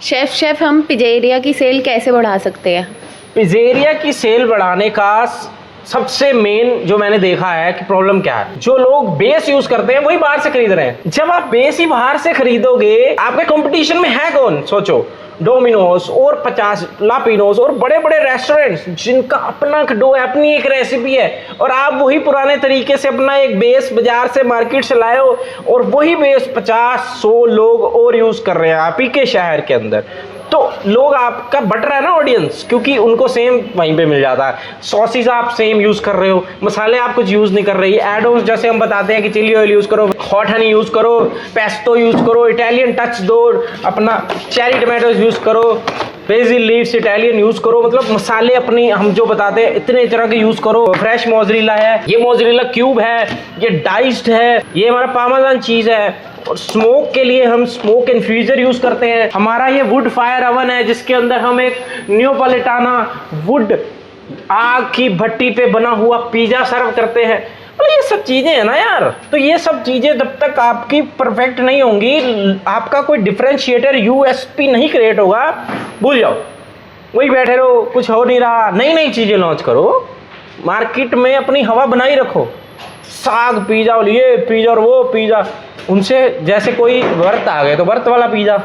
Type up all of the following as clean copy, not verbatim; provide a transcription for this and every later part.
Chef हम pizzeria की cell कैसे बढ़ा सकते हैं? पिज़्ज़ेरिया की सेल बढ़ाने का सबसे मेन जो मैंने देखा है कि प्रॉब्लम क्या है, जो लोग बेस यूज करते हैं वही बाहर से खरीद रहे हैं। जब आप बेस ही बाहर से खरीदोगे, आपके कंपटीशन में है कौन? सोचो, डोमिनोज और 50 लापिनोज और बड़े बड़े रेस्टोरेंट्स जिनका अपना डो है, अपनी एक रेसिपी है, और आप वही पुराने तरीके से अपना एक बेस बाजार से मार्केट से लाए हो और वही बेस 50-100 लोग और यूज कर रहे हैं आप ही के शहर के अंदर। तो लोग आपका बट रहा है ना ऑडियंस, क्योंकि उनको सेम वहीं पे मिल जाता है। सॉसेस आप सेम यूज कर रहे हो, मसाले आप कुछ यूज नहीं कर रही। एड ऑन्स जैसे हम बताते हैं कि चिली ऑयल यूज करो, हॉट हनी यूज करो, पेस्टो यूज करो, इटालियन टच दो, अपना चेरी टमाटोज यूज करो, बेसिल लीव्स इटालियन यूज करो। मतलब मसाले अपनी हम जो बताते हैं इतने तरह के यूज करो। फ्रेश मोजरेला है, ये मोजरेला क्यूब है, ये डाइस्ड है, ये हमारा पार्मेजान चीज है। और स्मोक के लिए हम स्मोक इन्फ्यूजर यूज करते हैं। हमारा ये वुड फायर अवन है जिसके अंदर हम एक नियोपॉलिटाना वुड आग की भट्टी पे बना हुआ पिज्जा सर्व करते हैं। मतलब ये सब चीजें है ना यार, तो ये सब चीजें जब तक आपकी परफेक्ट नहीं होंगी, आपका कोई डिफरेंशिएटर यूएसपी नहीं क्रिएट होगा, भूल जाओ, वही बैठे रहो, कुछ हो नहीं रहा। नई नई चीजें लॉन्च करो, मार्केट में अपनी हवा बनाई रखो। साग पिज्जा और ये पिज्जा और वो पिज्जा, उनसे जैसे कोई व्रत आ गए तो व्रत वाला पिज्जा,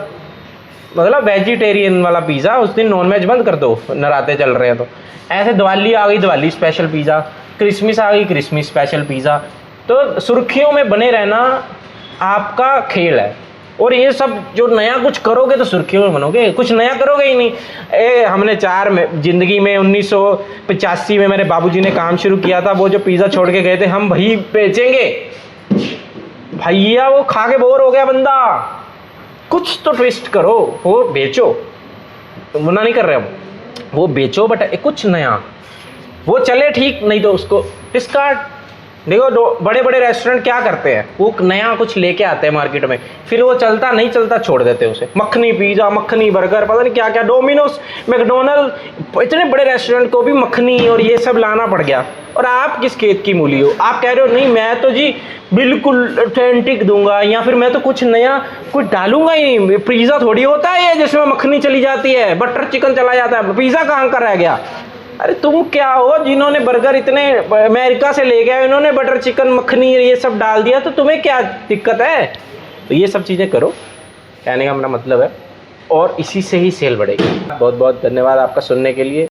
मतलब वेजिटेरियन वाला पिज्जा, उस दिन नॉनवेज बंद कर दो, नराते चल रहे हैं तो। ऐसे दिवाली आ गई, दिवाली स्पेशल पिज़्ज़ा, क्रिसमस आ गई, क्रिसमस स्पेशल पिज़्ज़ा। तो सुर्खियों में बने रहना आपका खेल है। और ये सब जो नया कुछ करोगे तो सुर्खियों में बनोगे, कुछ नया करोगे ही नहीं। हमने ज़िंदगी में 1985 में मेरे बाबूजी ने काम शुरू किया था। वो जो पिज़्ज़ा छोड़ के गए थे, हम वही बेचेंगे भैया। वो खा के बोर हो गया बंदा, कुछ तो ट्विस्ट करो, वो बेचो, मना नहीं कर रहे हम, वो बेचो, बट कुछ नया। वो चले ठीक, नहीं तो उसको डिस्कार्ड। देखो बड़े बड़े रेस्टोरेंट क्या करते हैं, वो नया कुछ लेके आते हैं मार्केट में, फिर वो चलता नहीं चलता छोड़ देते उसे। मक्खनी पिज़्ज़ा, मक्खनी बर्गर, पता नहीं क्या क्या, डोमिनोज, मैकडोनल्ड, इतने बड़े रेस्टोरेंट को भी मक्खनी और ये सब लाना पड़ गया। और आप किस खेत की मूली हो? आप कह रहे हो नहीं मैं तो जी बिल्कुल ऑथेंटिक दूंगा, या फिर मैं तो कुछ नया कुछ डालूंगा ही नहीं। पिज़्ज़ा थोड़ी होता है ये जिसमें मक्खनी चली जाती है, बटर चिकन चला जाता है, पिज़्ज़ा कहाँ का रह गया? अरे तुम क्या हो, जिन्होंने बर्गर इतने अमेरिका से ले गया, इन्होंने बटर चिकन मक्खनी ये सब डाल दिया, तो तुम्हें क्या दिक्कत है? तो ये सब चीज़ें करो, कहने का मेरा मतलब है, और इसी से ही सेल बढ़ेगी। बहुत बहुत धन्यवाद आपका सुनने के लिए।